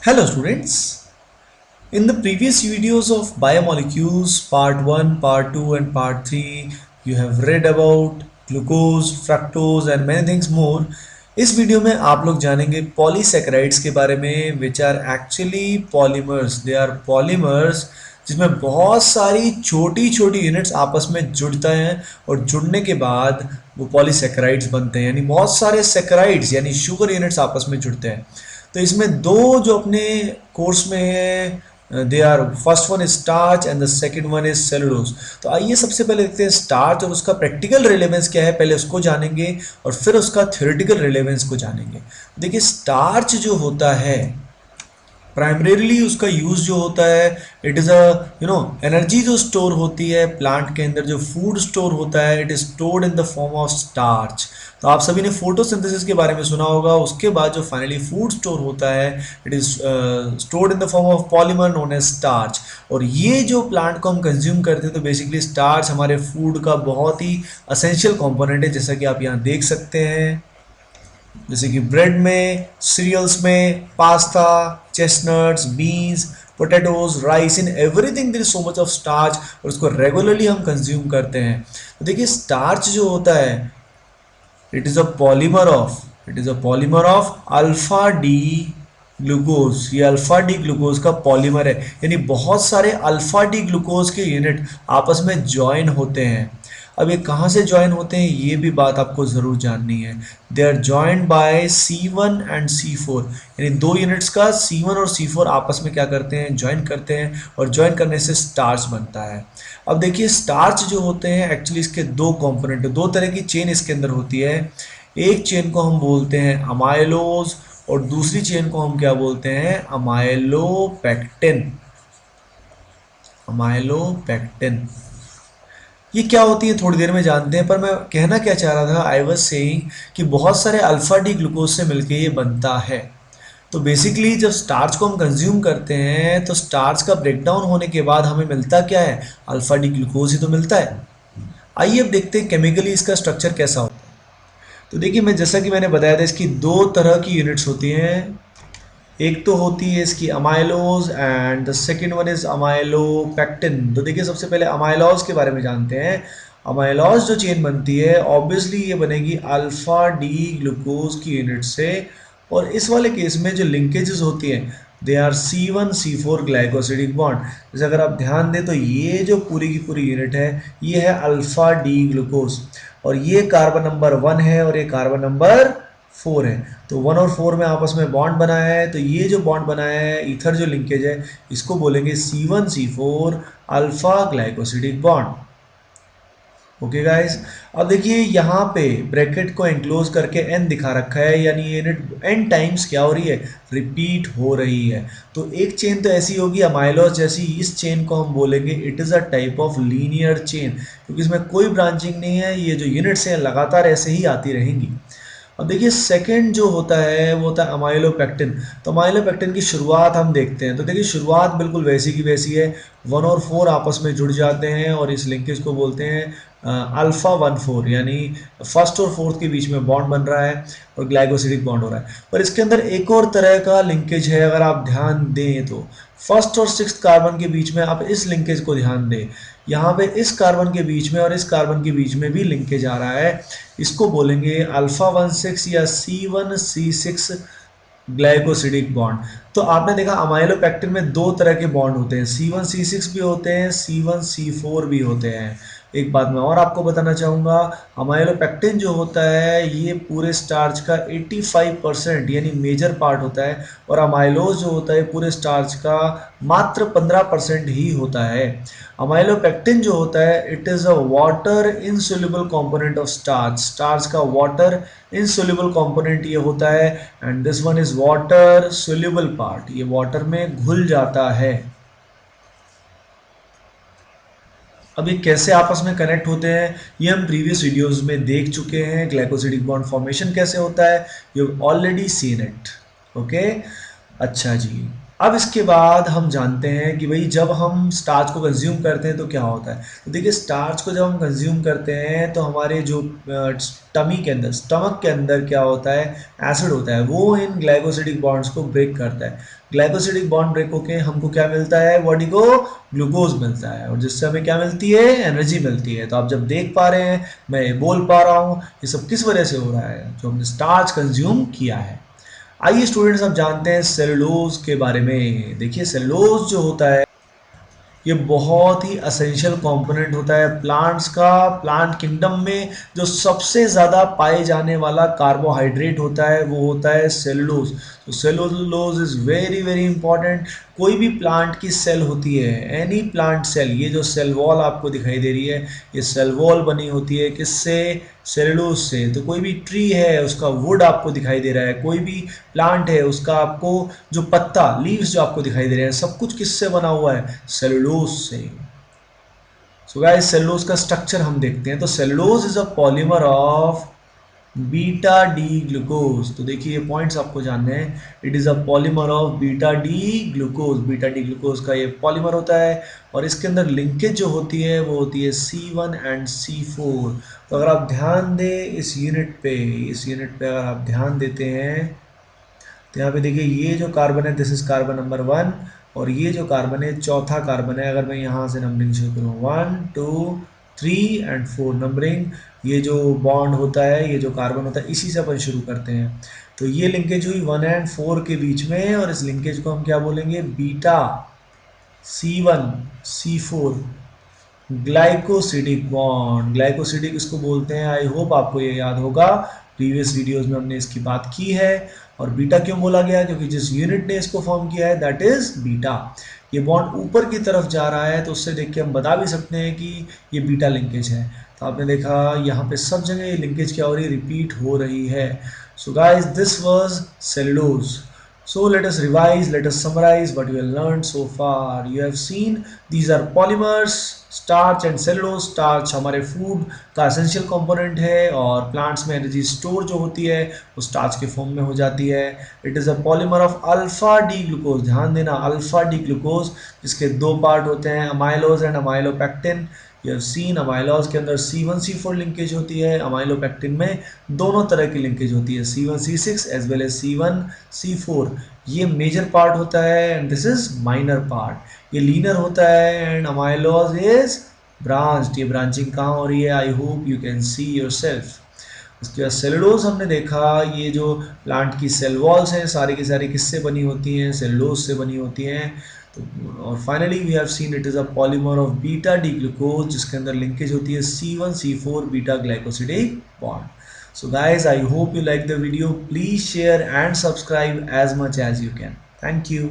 Hello students. In the previous videos of biomolecules part 1, part 2 and part 3 you have read about glucose, fructose and many things more. इस video में आप लोग जानेंगे polysaccharides के बारे में which are actually polymers. They are polymers जिसमें बहुत सारी छोटी छोटी यूनिट्स आपस में जुड़ते हैं और जुड़ने के बाद वो पॉलीसैकेराइड्स बनते हैं, यानी बहुत सारे सैकेराइड्स यानी शुगर यूनिट्स आपस में जुड़ते हैं। तो इसमें दो जो अपने कोर्स में है, they are first one is starch and the second one is cellulose. तो आइए सबसे पहले देखते हैं स्टार्च और उसका प्रैक्टिकल रिलेवेंस क्या है, पहले उसको जानेंगे और फिर उसका थ्योरेटिकल रिलेवेंस को जानेंगे। देखिए स्टार्च जो होता है प्राइमरीली उसका यूज जो होता है, इट इज़ एनर्जी जो स्टोर होती है प्लांट के अंदर, जो फूड स्टोर होता है it is stored in the form of starch. तो आप सभी ने फोटोसिंथेसिस के बारे में सुना होगा। उसके बाद जो फाइनली फूड स्टोर होता है it is stored in the form of polymer known as starch. और ये जो प्लांट को हम कंज्यूम करते हैं तो बेसिकली स्टार्च हमारे फूड का बहुत ही असेंशियल कंपोनेंट है, जैसा कि आप यहाँ देख सकते हैं। जैसे कि ब्रेड में, सीरियल्स में, pasta, chestnuts, beans, potatoes, rice, in everything there is so much of starch और उसको रेगुलरली हम कंज्यूम करते हैं। तो देखिए स्टार्च जो होता है it is a polymer of alpha D glucose. ये अल्फा डी ग्लूकोज का पॉलीमर है, यानी बहुत सारे अल्फा डी ग्लूकोज के यूनिट आपस में ज्वाइन होते हैं। अब ये कहाँ से ज्वाइन होते हैं ये भी बात आपको ज़रूर जाननी है। They are joined by C1 and C4, यानी दो यूनिट्स का C1 और C4 आपस में क्या करते हैं, ज्वाइन करते हैं और ज्वाइन करने से स्टार्च बनता है। अब देखिए स्टार्च जो होते हैं एक्चुअली इसके दो कंपोनेंट, दो तरह की चेन इसके अंदर होती है। एक चेन को हम बोलते हैं अमाइलोज और दूसरी चेन को हम क्या बोलते हैं, अमाइलोपेक्टिन। अमाइलोपेक्टिन ये क्या होती है थोड़ी देर में जानते हैं, पर मैं कहना क्या चाह रहा था, आई वाज सेइंग कि बहुत सारे अल्फा डी ग्लूकोज से मिलके ये बनता है। तो बेसिकली जब स्टार्च को हम कंज्यूम करते हैं तो स्टार्च का ब्रेकडाउन होने के बाद हमें मिलता क्या है, अल्फा डी ग्लूकोज ही तो मिलता है। आइए अब देखते हैं केमिकली इसका स्ट्रक्चर कैसा होता है। तो देखिए मैं जैसा कि मैंने बताया था इसकी दो तरह की यूनिट्स होती हैं। एक तो होती है इसकी amylose and the second one is amylopectin. तो देखिए सबसे पहले अमाइलोज के बारे में जानते हैं। अमाइलोज जो चेन बनती है ऑब्वियसली ये बनेगी अल्फा डी ग्लूकोज की यूनिट से, और इस वाले केस में जो लिंकेजेस होती हैं they are C1C4 glycosidic bond. जैसे अगर आप ध्यान दें तो ये जो पूरी की पूरी यूनिट है ये है अल्फा डी ग्लूकोज, और ये कार्बन नंबर 1 है और ये कार्बन नंबर 4 है। तो 1 और 4 में आपस में बॉन्ड बना है, तो ये जो बॉन्ड बना है ईथर जो लिंकेज है इसको बोलेंगे C1C4 alpha glycosidic bond. Okay guys, अब देखिए यहाँ पे ब्रैकेट को एंक्लोज करके n दिखा रखा है, यानी ये यूनिट n टाइम्स क्या हो रही है, रिपीट हो रही है। तो एक चेन तो ऐसी होगी अमाइलोज जैसी, इस चेन को हम बोलेंगे it is a type of linear chain, क्योंकि इसमें कोई ब्रांचिंग नहीं है, ये जो यूनिट्स हैं लगातार ऐसे ही आती रहेंगी। अब देखिए सेकंड जो होता है वो होता है अमाइलोपेक्टिन। तो अमाइलोपेक्टिन की शुरुआत हम देखते हैं। तो देखिए शुरुआत बिल्कुल वैसी की वैसी है, 1 और 4 आपस में जुड़ जाते हैं और इस लिंकेज को बोलते हैं अल्फा 1,4, यानी फर्स्ट और फोर्थ के बीच में बॉन्ड बन रहा है और ग्लाइकोसिडिक बॉन्ड हो रहा है। पर इसके अंदर एक और तरह का लिंकेज है, अगर आप ध्यान दें तो फर्स्ट और सिक्स्थ कार्बन के बीच में आप इस लिंकेज को ध्यान दें, यहाँ पे इस कार्बन के बीच में और इस कार्बन के बीच में भी लिंकेज आ रहा है, इसको बोलेंगे अल्फा 1,6 या C1C6 ग्लाइकोसिडिक बॉन्ड। तो आपने देखा अमाइलोपेक्टिन में दो तरह के बॉन्ड होते हैं, C1C6 भी होते हैं, C1C4 भी होते हैं। एक बात मैं और आपको बताना चाहूँगा, अमाइलोपेक्टिन जो होता है ये पूरे स्टार्च का 85% यानी मेजर पार्ट होता है, और अमाइलोज जो होता है पूरे स्टार्च का मात्र 15% ही होता है। अमाइलोपेक्टिन जो होता है it is a water insoluble component of starch. Starch का वाटर इनसोल्यूबल कंपोनेंट ये होता है, and this one is water soluble part, ये वाटर में घुल जाता है। अब ये कैसे आपस में कनेक्ट होते हैं ये हम प्रीवियस वीडियोस में देख चुके हैं। ग्लाइकोसिडिक बॉन्ड फॉर्मेशन कैसे होता है, you already seen it. Okay, अच्छा जी, अब इसके बाद हम जानते हैं कि भाई जब हम स्टार्च को कंज्यूम करते हैं तो क्या होता है। तो देखिए स्टार्च को जब हम कंज्यूम करते हैं तो हमारे जो टमी के अंदर, स्टमक के अंदर क्या होता है, एसिड होता है, वो इन ग्लाइकोसिडिक बॉन्ड्स को ब्रेक करता है। ग्लाइकोसिडिक बॉन्ड ब्रेक होके हमको क्या मिलता है, बॉडी को ग्लूकोज मिलता है, और जिससे हमें क्या मिलती है, एनर्जी मिलती है। तो आप जब देख पा रहे हैं, मैं ये बोल पा रहा हूँ, ये सब किस वजह से हो रहा है, जो हमने स्टार्च कंज्यूम किया है। आइए स्टूडेंट्स अब जानते हैं सेलुलोज के बारे में। देखिए सेलुलोज जो होता है ये बहुत ही असेंशियल कंपोनेंट होता है प्लांट्स का। प्लांट किंगडम में जो सबसे ज़्यादा पाए जाने वाला कार्बोहाइड्रेट होता है वो होता है सेलुलोज। तो cellulose is very very important. कोई भी प्लांट की सेल होती है, एनी प्लांट सेल, ये जो सेल वॉल आपको दिखाई दे रही है, ये सेल वॉल बनी होती है किससे, सेलुलोज से। तो कोई भी ट्री है उसका वुड आपको दिखाई दे रहा है, कोई भी प्लांट है उसका आपको जो पत्ता, लीव्स जो आपको दिखाई दे रहे हैं, सब कुछ किससे बना हुआ है, सेलुलोज से। सो गाइस सेलुलोज का स्ट्रक्चर हम देखते हैं। तो cellulose is a polymer of beta D glucose. तो देखिए ये पॉइंट्स आपको जानने हैं। It is a polymer of beta D glucose. Beta D glucose का ये पॉलीमर होता है, और इसके अंदर लिंकेज जो होती है वो होती है C1 एंड C4। तो अगर आप ध्यान दें इस यूनिट पे, इस यूनिट पे अगर आप ध्यान देते हैं तो यहाँ पे देखिए ये जो कार्बन है दिस इज कार्बन नंबर 1, और ये जो कार्बन है चौथा कार्बन है। अगर मैं यहाँ से नंबरिंग शुरू करूँ 1 2 3 एंड 4 नंबरिंग, ये जो बॉन्ड होता है, ये जो कार्बन होता है, इसी से अपन शुरू करते हैं। तो ये लिंकेज हुई 1 एंड 4 के बीच में, और इस लिंकेज को हम क्या बोलेंगे, beta C1 C4 glycosidic bond. Glycosidic इसको बोलते हैं। आई होप आपको ये याद होगा, प्रीवियस वीडियोस में हमने इसकी बात की है। और बीटा क्यों बोला गया, क्योंकि जिस यूनिट ने इसको फॉर्म किया है दैट इज बीटा। ये बॉन्ड ऊपर की तरफ जा रहा है, तो उससे देख के हम बता भी सकते हैं कि ये बीटा लिंकेज है। तो आपने देखा यहाँ पे सब जगह ये लिंकेज क्या हो रही है, रिपीट हो रही है। So guys this was cellulose. So let us revise, let us summarize what you have learned so far. You have seen these are polymers, starch and cellulose. Starch हमारे फूड का essential component है, और plants में energy store जो होती है वो starch के फॉर्म में हो जाती है। It is a polymer of alpha D glucose. ध्यान देना, अल्फा डी ग्लूकोज, जिसके दो पार्ट होते हैं, amylose and amylopectin. You have seen amylose के अंदर C1 C4 लिंकेज होती है, अमाइलोपेक्टिन में दोनों तरह की लिंकेज होती है, C1 C6 as well as C1 C4। ये मेजर पार्ट होता है and this is minor part. ये लीनर होता है एंड अमाइलोज इज ब्रांच्ड। ये ब्रांचिंग कहाँ हो रही है, I hope you can see yourself. उसके बाद सेलुलोज हमने देखा, ये जो प्लांट की सेल वॉल्स हैं सारी की सारी किससे बनी होती हैं, सेलुलोज से बनी होती हैं। तो और finally we have seen it is a polymer of beta D glucose, जिसके अंदर लिंकेज होती है C1 C4 beta glycosidic bond. So guys, I hope you like the video. Please share and subscribe as much as you can. Thank you.